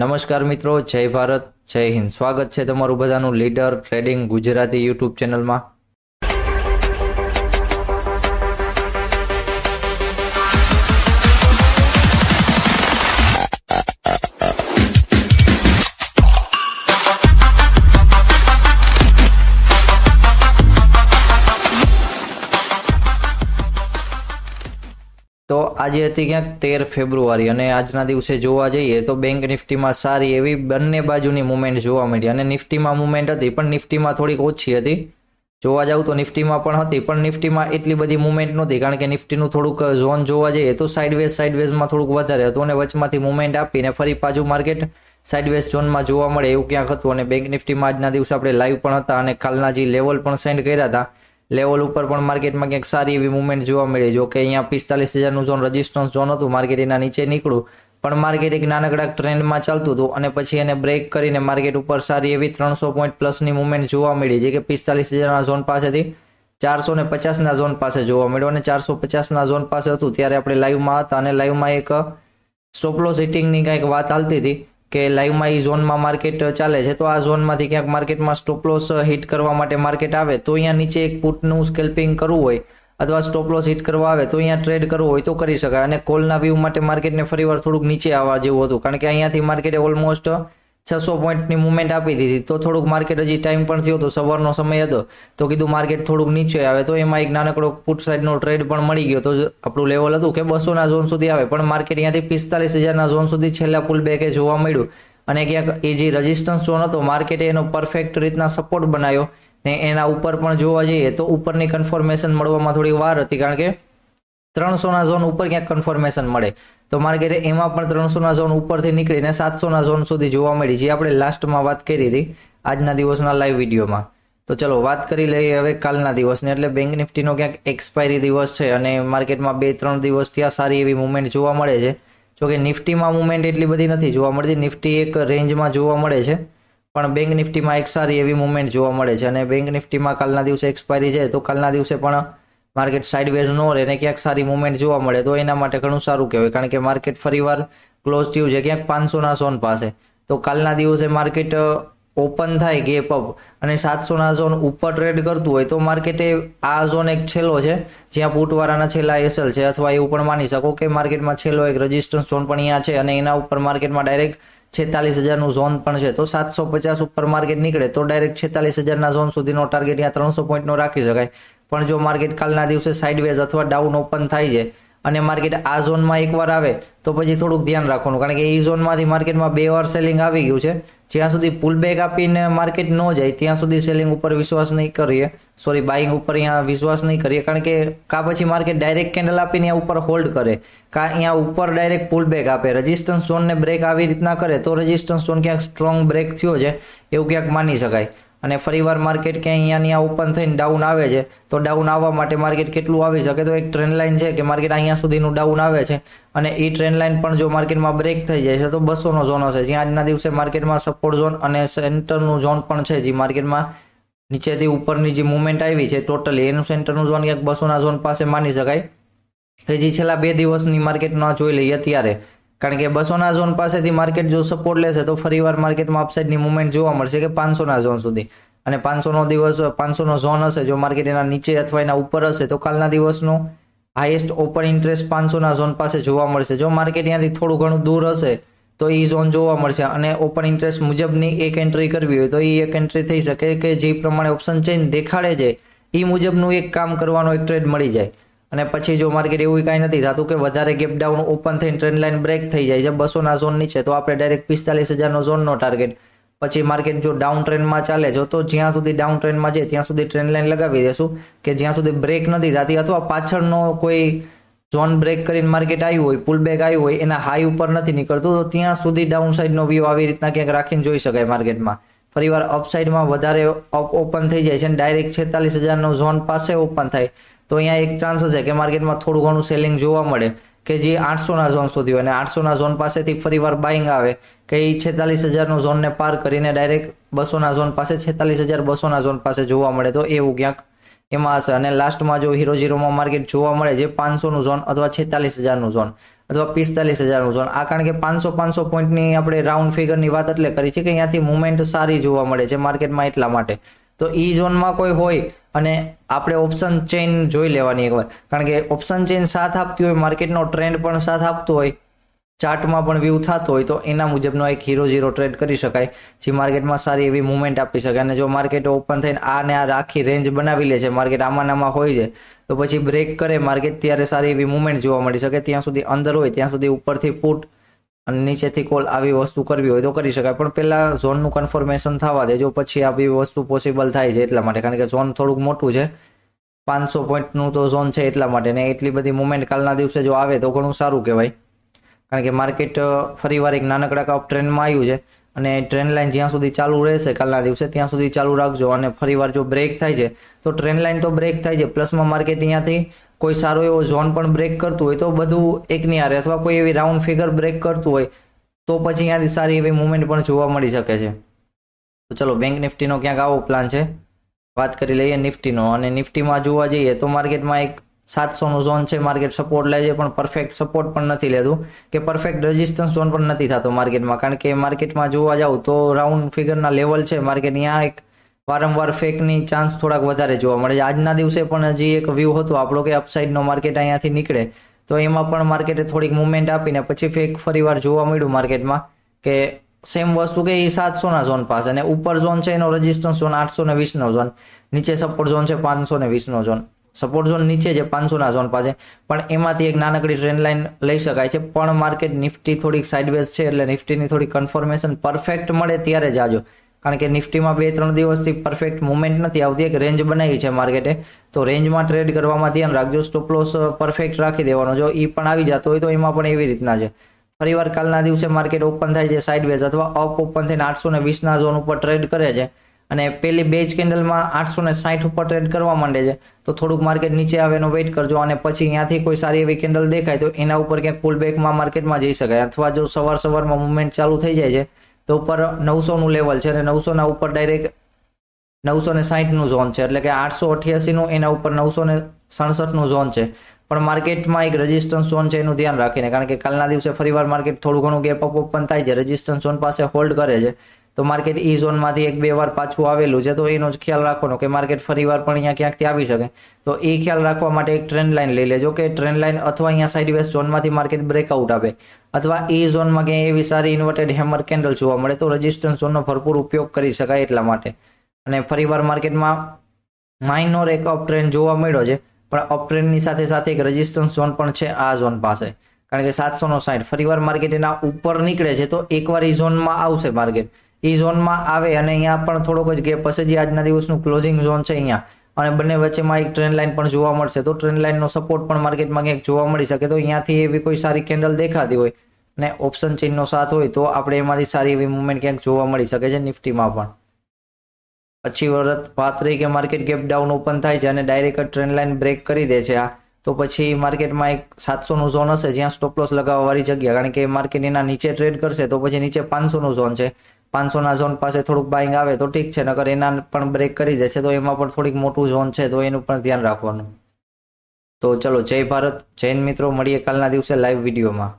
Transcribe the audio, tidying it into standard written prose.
નમસ્કાર મિત્રો, જય ભારત, જય હિન્દ. સ્વાગત છે તમારું બધાનું લીડર ટ્રેડિંગ ગુજરાતી યુટ્યુબ ચેનલમાં. તો આજે હતી ક્યાંક 13 ફેબ્રુઆરી અને આજના દિવસે જોવા જઈએ તો બેંક નિફ્ટીમાં સારી એવી બંને બાજુની મુવમેન્ટ જોવા મળી અને નિફ્ટીમાં મુવમેન્ટ હતી પણ નિફ્ટીમાં થોડીક ઓછી હતી. જોવા જાવ તો નિફ્ટીમાં પણ હતી પણ નિફ્ટીમાં એટલી બધી મુવમેન્ટ નહોતી કારણ કે નિફ્ટીનું થોડુંક ઝોન જોવા જઈએ તો સાઇડવેઝમાં થોડુંક વધારે હતું અને વચમાંથી મુવમેન્ટ આપીને ફરી પાછું માર્કેટ સાઇડવેઝ ઝોનમાં જોવા મળે એવું ક્યાંક હતું. અને બેંક નિફ્ટીમાં આજના દિવસે આપણે લાઈવ પણ હતા અને કાલના જે લેવલ પણ સેન્ડ કર્યા હતા લેવલ ઉપર પણ માર્કેટમાં ક્યાંક સારી એવી મુવમેન્ટ જોવા મળી. જો કે અહીંયા 45,000નું ઝોન રેઝિસ્ટન્સ ઝોન હતું, માર્કેટ એના નીચે નીકળ્યું પણ માર્કેટ એક નાનકડા ટ્રેન્ડમાં ચાલતું હતું અને પછી એને બ્રેક કરીને માર્કેટ ઉપર સારી એવી 300 પોઈન્ટ પ્લસની મુવમેન્ટ જોવા મળી જે કે 45,000ના ઝોન પાસેથી 450ના ઝોન પાસે જોવા મળ્યો અને 450ના ઝોન પાસે હતું ત્યારે આપણે લાઈવમાં હતા અને લાઈવમાં એક સ્ટોપ લોસ હિટિંગની કંઈક વાત ચાલતી હતી કે લાઈવમાં એ ઝોનમાં માર્કેટ ચાલે છે તો આ ઝોનમાંથી ક્યાંક માર્કેટમાં સ્ટોપ લોસ હિટ કરવા માટે માર્કેટ આવે તો અહીંયા નીચે એક પુટનું સ્કેલ્પિંગ કરવું હોય અથવા સ્ટોપ લોસ હિટ કરવા આવે તો અહીંયા ટ્રેડ કરવો હોય તો કરી શકાય. અને કોલના વ્યૂ માટે માર્કેટને ફરીવાર થોડુંક નીચે આવવા જેવું હતું કારણ કે અહીંયાથી માર્કેટે ઓલમોસ્ટ 600 પોઈન્ટની મુવમેન્ટ આપી દીધી તો થોડુંક માર્કેટ હજી ટાઈમ પણ થયો હતો, સવારનો સમય હતો તો કીધું માર્કેટ થોડુંક નીચે આવે તો એમાં એક નાનકડો પુટ સાઈડનો ટ્રેડ પણ મળી ગયો. તો આપણું લેવલ હતું કે 200ના ઝોન સુધી આવે પણ માર્કેટ અહીંયાથી 45,000ના ઝોન સુધી છેલ્લા પુલ બેકે જોવા મળ્યું અને ક્યાંક એ જે રેઝિસ્ટન્સ ઝોન હતો માર્કેટે એનો પરફેક્ટ રીતના સપોર્ટ બનાવ્યો ને એના ઉપર પણ જોવા જઈએ તો ઉપરની કન્ફર્મેશન મળવામાં થોડી વાર હતી કારણ કે 300ના ઝોન ઉપર ક્યાંક કન્ફર્મેશન મળે તો માર્કેટે એમાં પણ 300ના ઝોન ઉપરથી નીકળીને 700ના ઝોન સુધી જોવા મળી જે આપણે લાસ્ટમાં વાત કરી હતી આજના દિવસના લાઈવ વિડીયોમાં. તો ચલો વાત કરી લઈએ હવે કાલના દિવસને. એટલે બેંક નિફ્ટીનો ક્યાંક એક્સપાયરી દિવસ છે અને માર્કેટમાં 2-3 દિવસ ત્યાં સારી એવી મુવમેન્ટ જોવા મળે છે. જોકે નિફ્ટીમાં મુવમેન્ટ એટલી બધી નથી જોવા મળતી, નિફ્ટી એક રેન્જમાં જોવા મળે છે પણ બેંક નિફ્ટીમાં એક સારી એવી મુવમેન્ટ જોવા મળે છે અને બેંક નિફ્ટીમાં કાલના દિવસે એક્સપાયરી છે તો કાલના દિવસે પણ માર્કેટ સાઇડવેઝ ન રહે ને ક્યાંક સારી મુવમેન્ટ જોવા મળે તો એના માટે ઘણું સારું કહેવાય કારણ કે માર્કેટ ફરીવાર ક્લોઝ થયું છે ક્યાંક 500ના ઝોન પાસે. તો કાલના દિવસે માર્કેટ ઓપન થાય ગેપ અપ અને 700ના ઝોન ઉપર ટ્રેડ કરતું હોય તો માર્કેટે આ ઝોન એક છેલ્લો છે જ્યાં પુટવાળાના છેલ્લા એસએલ છે અથવા એવું પણ માની શકો કે માર્કેટમાં છેલ્લો એક રેઝિસ્ટન્સ ઝોન પણ અહીંયા છે અને એના ઉપર માર્કેટમાં ડાયરેક્ટ 46,000નું ઝોન પણ છે. તો 750 ઉપર માર્કેટ નીકળે તો ડાયરેક્ટ 46,000ના ઝોન સુધીનો ટાર્ગેટ અહીંયા 300 પોઈન્ટનો રાખી શકાય. પણ જો માર્કેટ કાલના દિવસે સાઇડવેઝ અથવા ડાઉન ઓપન થાય છે અને માર્કેટ આ ઝોનમાં એકવાર આવે તો પછી થોડુંક ધ્યાન રાખવાનું કારણ કે એ ઝોનમાંથી માર્કેટમાં 2 વાર સેલિંગ આવી ગયું છે. જ્યાં સુધી પુલબેક આપીને માર્કેટ ન જાય ત્યાં સુધી સેલિંગ ઉપર વિશ્વાસ નહીં કરીએ, બાઇંગ ઉપર અહીંયા વિશ્વાસ નહીં કરીએ કારણ કે કા પછી માર્કેટ ડાયરેક્ટ કેન્ડલ આપીને અહીંયા ઉપર હોલ્ડ કરે કા અહીંયા ઉપર ડાયરેક્ટ પુલબેક આપે, રેઝિસ્ટન્સ ઝોનને બ્રેક આવી રીતના કરે તો રેઝિસ્ટન્સ ઝોન ક્યાંક સ્ટ્રોંગ બ્રેક થયો છે એવું ક્યાંક માની શકાય. અને ફરીવાર માર્કેટ ક્યાંય અહીંયા ઓપન થઈને ડાઉન આવે છે તો ડાઉન આવવા માટે માર્કેટ કેટલું આવી શકે તો એક ટ્રેન્ડ લાઇન છે કે માર્કેટ અહીંયા સુધીનું ડાઉન આવે છે અને એ ટ્રેન્ડ લાઇન પણ જો માર્કેટમાં બ્રેક થઈ જાય છે તો 200નો ઝોન હશે જ્યાં આજના દિવસે માર્કેટમાં સપોર્ટ ઝોન અને સેન્ટરનું ઝોન પણ છે જે માર્કેટમાં નીચેથી ઉપરની જે મુવમેન્ટ આવી છે ટોટલી એનું સેન્ટરનું ઝોન ક્યાંક 200ના ઝોન પાસે માની શકાય હજી છેલ્લા 2 દિવસની માર્કેટમાં જોઈ લઈએ ત્યારે કારણ કે 200ના ઝોન પાસેથી માર્કેટ જો સપોર્ટ લેશે તો ફરીવાર માર્કેટમાં અપસાઇડની મુવમેન્ટ જોવા મળશે કે 500ના ઝોન સુધી અને 500નો ઝોન હશે જો માર્કેટ એના નીચે અથવા એના ઉપર હશે તો કાલના દિવસનો હાઈએસ્ટ ઓપન ઇન્ટરેસ્ટ 500ના ઝોન પાસે જોવા મળશે. જો માર્કેટ ત્યાંથી થોડું ઘણું દૂર હશે તો એ ઝોન જોવા મળશે અને ઓપન ઇન્ટરેસ્ટ મુજબની એક એન્ટ્રી કરવી હોય તો એ એક એન્ટ્રી થઈ શકે કે જે પ્રમાણે ઓપ્શન ચેન્જ દેખાડે છે એ મુજબનું એક કામ કરવાનો એક ટ્રેડ મળી જાય. અને પછી જો માર્કેટ એવું કાંઈ નથી થતું કે વધારે ગેપ ડાઉન ઓપન થઈને ટ્રેન્ડ લાઇન બ્રેક થઈ જાય છે 200ના ઝોન નીચે તો આપણે ડાયરેક્ટ 45,000નો ઝોનનો ટાર્ગેટ પછી માર્કેટ જો ડાઉન ટ્રેન્ડમાં ચાલે છે તો જ્યાં સુધી ડાઉન ટ્રેન્ડમાં જાય ત્યાં સુધી ટ્રેન્ડ લાઇન લગાવી દેશું કે જ્યાં સુધી બ્રેક નથી થતી અથવા પાછળનો કોઈ ઝોન બ્રેક કરીને માર્કેટ આવ્યું હોય પુલ બેક આવ્યું હોય એના હાઈ ઉપર નથી નીકળતું તો ત્યાં સુધી ડાઉન સાઈડનો વ્યૂ આવી રીતના ક્યાંક રાખીને જોઈ શકાય. માર્કેટમાં ફરીવાર અપસાઇડમાં વધારે ઓપન થઈ જાય છે અને ડાયરેક્ટ 46,000નો ઝોન પાસે ઓપન થાય તો અહીંયા એક ચાન્સ હશે કે માર્કેટમાં થોડું ઘણું સેલિંગ જોવા મળે કે જે 800ના ઝોન સુધી હોય અને 800ના ઝોન પાસેથી ફરીવાર બાઇંગ આવે કે એ 46,000નો ઝોનને પાર કરીને ડાયરેક્ટ 200ના ઝોન પાસે 46,200ના ઝોન પાસે જોવા મળે તો એવું ક્યાંક એમાં હશે. અને લાસ્ટમાં જો હીરો ઝીરોમાં માર્કેટ જોવા મળે જે 500નું ઝોન અથવા 46,000નું ઝોન અથવા 45,000નું ઝોન. આ કારણ કે 500 પોઈન્ટની આપણે રાઉન્ડ ફિગરની વાત એટલે કરી છે કે અહીંયાથી મુવમેન્ટ સારી જોવા મળે છે માર્કેટમાં, એટલા માટે. તો ઈ ઝોનમાં કોઈ હોય અને આપણે ઓપ્શન ચેઇન જોઈ લેવાની એકવાર, કારણ કે ઓપ્શન ચેઇન સાથ આપતી હોય, માર્કેટનો ટ્રેન્ડ પણ સાથ આપતો હોય, ચાર્ટમાં પણ વ્યૂ થતો હોય, તો એના મુજબનો એક હીરો ઝીરો ટ્રેડ કરી શકાય, જે માર્કેટમાં સારી એવી મુવમેન્ટ આપી શકે. અને જો માર્કેટ ઓપન થઈને આ આખી રેન્જ બનાવી લે છે, માર્કેટ આમાં હોય છે, તો પછી બ્રેક કરે માર્કેટ ત્યારે સારી એવી મુવમેન્ટ જોવા મળી શકે. ત્યાં સુધી અંદર હોય ત્યાં સુધી ઉપરથી પુટ અને નીચેથી કોલ આવી વસ્તુ કરવી હોય તો કરી શકાય, પણ પહેલા ઝોનનું કન્ફર્મેશન થવા દેજો, પછી આવી વસ્તુ પોસિબલ થાય છે એટલા માટે, કારણ કે ઝોન થોડુંક મોટું છે, 500 પોઈન્ટનું તો ઝોન છે એટલા માટે. ને એટલી બધી મુવમેન્ટ કાલના દિવસે જો આવે તો ઘણું સારું કહેવાય, કારણ કે માર્કેટ ફરીવાર એક નાનકડા અપ ટ્રેન્ડમાં આવ્યું છે અને ટ્રેન્ડ લાઇન જ્યાં સુધી ચાલુ રહેશે કાલના દિવસે ત્યાં સુધી ચાલુ રાખજો. અને ફરીવાર જો બ્રેક થાય છે તો ટ્રેન્ડ લાઇન તો બ્રેક થાય છે, પ્લસમાં માર્કેટ અહીંયાથી કોઈ સારો એવો ઝોન પણ બ્રેક કરતું હોય તો બધું એકની હારે, અથવા કોઈ એવી રાઉન્ડ ફિગર બ્રેક કરતું હોય તો પછી અહીંયાથી સારી એવી મુવમેન્ટ પણ જોવા મળી શકે છે. તો ચલો બેંક નિફ્ટીનો ક્યાંક આવો પ્લાન છે. વાત કરી લઈએ નિફ્ટીનો. અને નિફ્ટીમાં જોવા જઈએ તો માર્કેટમાં એક 700નું ઝોન છે, માર્કેટ સપોર્ટ લે છે પણ પરફેક્ટ સપોર્ટ પણ નથી લેતું કે પરફેક્ટ રેઝિસ્ટન્સ ઝોન પણ નથી થતો માર્કેટમાં, કારણ કે માર્કેટમાં જોવા જાવ તો રાઉન્ડ ફિગરના લેવલ છે માર્કેટ, અહીંયા એક વારંવાર ફેકની ચાન્સ થોડાક વધારે જોવા મળે છે. આજના દિવસે પણ હજી એક વ્યૂ હતો આપણો કે અપસાઇડનો માર્કેટ અહીંયાથી નીકળે, તો એમાં પણ માર્કેટે થોડીક મુવમેન્ટ આપીને પછી ફેક ફરીવાર જોવા મળ્યું માર્કેટમાં કે સેમ વસ્તુ કે એ 700ના ઝોન પાસે, અને ઉપર ઝોન છે એનો રેઝિસ્ટન્સ ઝોન 820નો ઝોન, નીચે સપોર્ટ ઝોન છે 520નો ઝોન. સપોર્ટ ઝોન નીચે છે 500ના ઝોન પાસે, પણ એમાંથી એક નાનકડી ટ્રેન્ડ લાઇન લઈ શકાય છે. પણ માર્કેટ નિફ્ટી થોડીક સાઇડવેઝ છે, એટલે નિફ્ટીની થોડી કન્ફર્મેશન પરફેક્ટ મળે ત્યારે જ આજો, કારણ કે નિફ્ટીમાં 2-3 દિવસથી પરફેક્ટ મુવમેન્ટ નથી આવતી. એક રેન્જ બનાવી છે માર્કેટે, તો રેન્જમાં ટ્રેડ કરવામાં ધ્યાન રાખજો, સ્ટોપ લોસ પરફેક્ટ રાખી દેવાનો. જો એ પણ આવી જતો હોય તો એમાં પણ એવી રીતના છે. ફરીવાર કાલના દિવસે માર્કેટ ઓપન થાય છે સાઇડવેઝ અથવા અપ ઓપન થઈને 820ના ઝોન ઉપર ટ્રેડ કરે છે અને પેલી બેજ કેન્ડલમાં 860 ઉપર ટ્રેડ કરવા માંડે છે, તો થોડુંક માર્કેટ નીચે આવે એનો વેઇટ કરજો. અને પછી અહીંયાથી કોઈ સારી એવી કેન્ડલ દેખાય તો એના ઉપર ક્યાંક પુલ બેકમાં માર્કેટમાં જઈ શકાય, અથવા જો સવારમાં મુવમેન્ટ ચાલુ થઈ જાય છે તો ઉપર 900નું લેવલ છે અને 900ના ઉપર ડાયરેક્ટ 960નું ઝોન છે, એટલે કે 888નું, એના ઉપર 967નું ઝોન છે. પણ માર્કેટમાં એક રેઝિસ્ટન્સ ઝોન છે એનું ધ્યાન રાખીને, કારણ કે કાલના દિવસે ફરીવાર માર્કેટ થોડું ઘણું ગેપ અપ ઓપન થાય છે, રેઝિસ્ટન્સ ઝોન પાસે હોલ્ડ કરે છે, તો માર્કેટ ઈ ઝોનમાંથી 1-2 વાર પાછું આવેલું છે, તો એનો જ ખ્યાલ રાખવાનો કે માર્કેટ ફરીવાર પણ અહીંયા ક્યાંકથી આવી શકે. તો એ ખ્યાલ રાખવા માટે એક ટ્રેન્ડ લાઇન લઈ લેજો કે ટ્રેન્ડ લાઇન અથવા અહીંયા સાઇડવેઝ ઝોનમાંથી માર્કેટ બ્રેકઆઉટ આપે, અથવા એ ઝોનમાં ક્યાંય એવી સારી ઇન્વર્ટેડ હેમર કેન્ડલ જોવા મળે તો રેઝિસ્ટન્સ ઝોનનો ભરપૂર ઉપયોગ કરી શકાય એટલા માટે. અને ફરીવાર માર્કેટમાં માઇનોર એક અપ ટ્રેન્ડ જોવા મળ્યો છે, પણ અપ ટ્રેન્ડની સાથે સાથે એક રેઝિસ્ટન્સ ઝોન પણ છે આ ઝોન પાસે, કારણ કે 760 ફરીવાર માર્કેટ એના ઉપર નીકળે છે તો એકવાર એ ઝોનમાં આવશે માર્કેટ, એ ઝોનમાં આવે અને અહીંયા પણ થોડોક જ ગેપ હશે, જે આજના દિવસનું ક્લોઝિંગ ઝોન છે અહીંયા, અને બંને વચ્ચેમાં એક ટ્રેન્ડ લાઇન પણ જોવા મળશે, તો ટ્રેન્ડ લાઇનનો સપોર્ટ પણ માર્કેટમાં ક્યાંક જોવા મળી શકે. તો અહીંયાથી એવી કોઈ સારી કેન્ડલ દેખાતી હોય ને ઓપ્શન ચેઇનનો સાથ હોય તો આપણે એમાંથી સારી એવી મુવમેન્ટ ક્યાંક જોવા મળી શકે છે નિફ્ટીમાં પણ. પછી વાત રહી કે માર્કેટ ગેપ ડાઉન ઓપન થાય છે અને ડાયરેક્ટ ટ્રેન્ડ લાઇન બ્રેક કરી દે છે આ, તો પછી માર્કેટમાં એક 700નું ઝોન હશે જ્યાં સ્ટોપ લોસ લગાવવાવાળી જગ્યા, કારણ કે માર્કેટ એના નીચે ટ્રેડ કરશે તો પછી નીચે 500નું ઝોન છે, 500ના ઝોન પાસે થોડુંક બાઇંગ આવે તો ઠીક છે, નકર એના પણ બ્રેક કરી દે છે તો એમાં પણ થોડીક મોટું ઝોન છે, તો એનું પણ ધ્યાન રાખવાનું. તો ચલો, જય ભારત, જૈન મિત્રો, મળીએ કાલના દિવસે લાઈવ વિડીયોમાં.